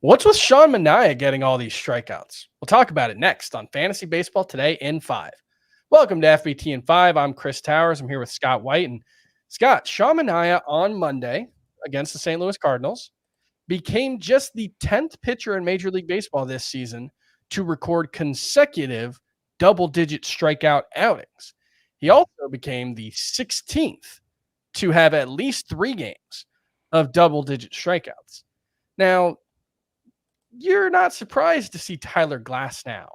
What's with Sean Manaea getting all these strikeouts? We'll talk about it next on Fantasy Baseball Today in 5. Welcome to FBT in 5. I'm Chris Towers. I'm here with Scott White. And Scott, Sean Manaea on Monday against the St. Louis Cardinals became just the 10th pitcher in Major League Baseball this season to record consecutive double-digit strikeout outings. He also became the 16th to have at least 3 games of double-digit strikeouts. Now, you're not surprised to see Tyler Glasnow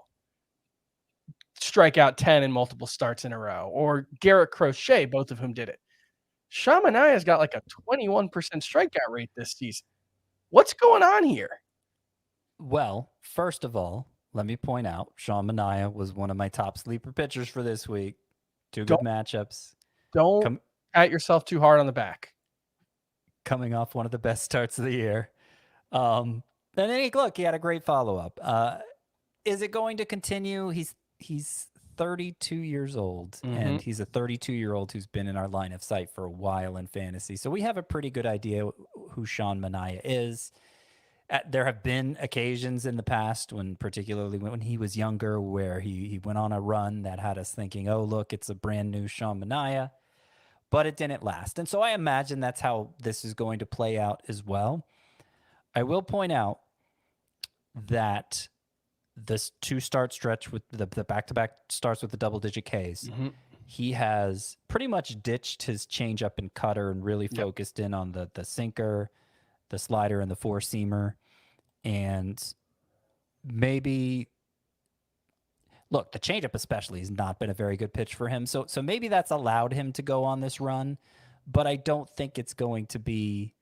strike out 10 in multiple starts in a row, or Garrett Crochet, both of whom did it. Sean Manaea's got like a 21% strikeout rate this season. What's going on here? Well, first of all, let me point out Sean Manaea was one of my top sleeper pitchers for this week. Two good matchups. Don't pat yourself too hard on the back. Coming off one of the best starts of the year. And then look, he had a great follow-up. Is it going to continue? He's 32 years old, and he's a 32-year-old who's been in our line of sight for a while in fantasy. So we have a pretty good idea who Sean Manaea is. There have been occasions in the past, particularly when he was younger, where he went on a run that had us thinking, oh, look, it's a brand new Sean Manaea, but it didn't last. And so I imagine that's how this is going to play out as well. I will point out that this 2-start stretch with the back-to-back starts with the double-digit Ks, he has pretty much ditched his changeup and cutter and really focused in on the sinker, the slider, and the four-seamer. And maybe, look, the changeup especially has not been a very good pitch for him. So maybe that's allowed him to go on this run, but I don't think it's going to be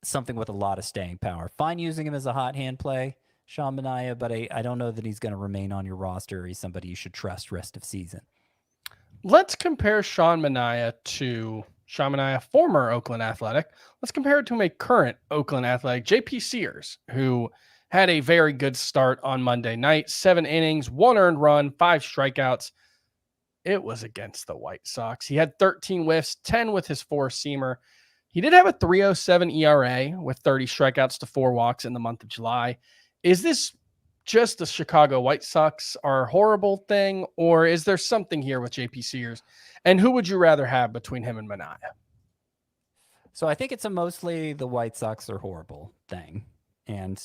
something with a lot of staying power. Fine using him as a hot hand play, Sean Manaea, but I don't know that he's going to remain on your roster. He's somebody you should trust rest of season. Let's compare Sean Manaea to Sean Manaea, former Oakland Athletic. Let's compare it to a current Oakland Athletic, JP Sears, who had a very good start on Monday night. 7 innings, 1 earned run, 5 strikeouts. It was against the White Sox. He had 13 whiffs, 10 with his four-seamer. He did have a 3.07 ERA with 30 strikeouts to 4 walks in the month of July. Is this just the Chicago White Sox are a horrible thing, or is there something here with JP Sears? And who would you rather have between him and Manaea? So I think it's a mostly the White Sox are horrible thing. And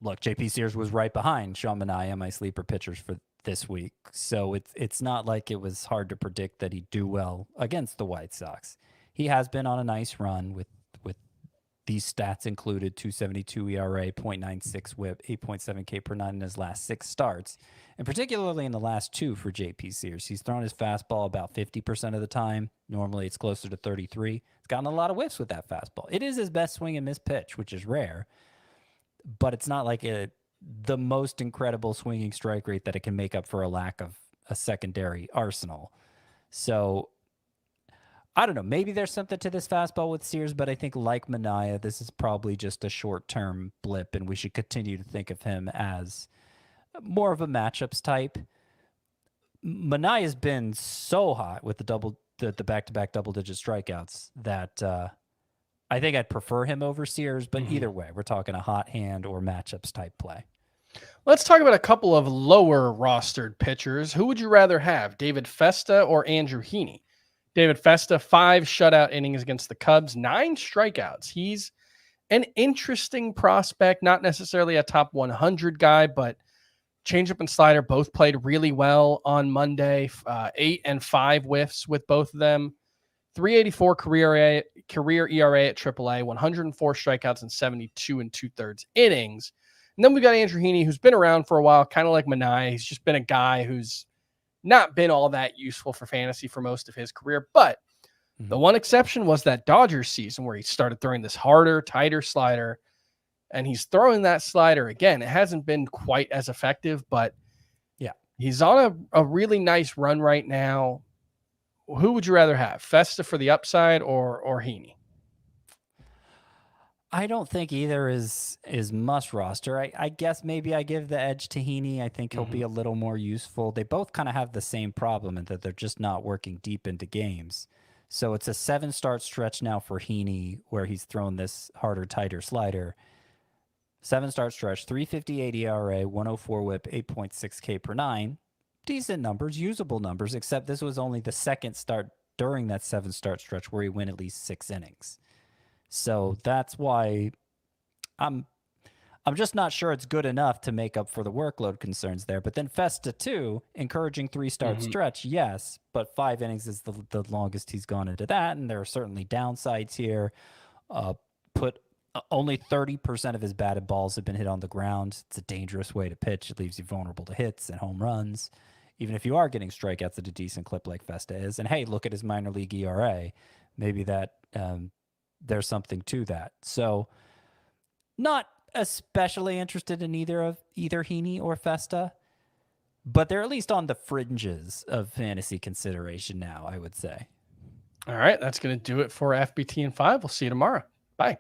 look, JP Sears was right behind Sean Manaea, my sleeper pitchers for this week. So it's not like it was hard to predict that he'd do well against the White Sox. He has been on a nice run with these stats included: 2.72 ERA, 0.96 WHIP, 8.7 K per nine in his last 6 starts, and particularly in the last 2 for JP Sears. He's thrown his fastball about 50% of the time. Normally it's closer to 33. He's gotten a lot of whiffs with that fastball. It is his best swing and miss pitch, which is rare, but it's not like the most incredible swinging strike rate that it can make up for a lack of a secondary arsenal. So I don't know. Maybe there's something to this fastball with Sears, but I think like Manaea, this is probably just a short-term blip, and we should continue to think of him as more of a matchups type. Manaea's been so hot with the back-to-back double-digit strikeouts that I think I'd prefer him over Sears, but either way, we're talking a hot hand or matchups type play. Let's talk about a couple of lower rostered pitchers. Who would you rather have, David Festa or Andrew Heaney? David Festa, 5 shutout innings against the Cubs, 9 strikeouts. He's an interesting prospect, not necessarily a top 100 guy, but changeup and slider both played really well on Monday. 8 and 5 whiffs with both of them. 3.84 career ERA at AAA, 104 strikeouts in 72 and 2/3 innings. And then we've got Andrew Heaney, who's been around for a while, kind of like Manaea. He's just been a guy who's not been all that useful for fantasy for most of his career. But the one exception was that Dodgers season where he started throwing this harder, tighter slider. And he's throwing that slider again. It hasn't been quite as effective, but yeah, he's on a really nice run right now. Who would you rather have, Festa for the upside or Heaney? I don't think either is must roster. I guess maybe I give the edge to Heaney. I think he'll be a little more useful. They both kind of have the same problem in that they're just not working deep into games. So it's a 7-start stretch now for Heaney where he's thrown this harder, tighter slider. 7-start stretch, 3.58 ERA, 104 WHIP, 8.6 K per 9. Decent numbers, usable numbers, except this was only the second start during that 7-start stretch where he went at least 6 innings. So that's why I'm just not sure it's good enough to make up for the workload concerns there. But then Festa, too, encouraging 3-start stretch, yes, but 5 innings is the longest he's gone into that, and there are certainly downsides here. Only 30% of his batted balls have been hit on the ground. It's a dangerous way to pitch. It leaves you vulnerable to hits and home runs, even if you are getting strikeouts at a decent clip like Festa is. And hey, look at his minor league ERA. Maybe that there's something to that. So not especially interested in either Heaney or Festa, but they're at least on the fringes of fantasy consideration now, I would say. All right, that's going to do it for FBT and 5. We'll see you tomorrow. Bye.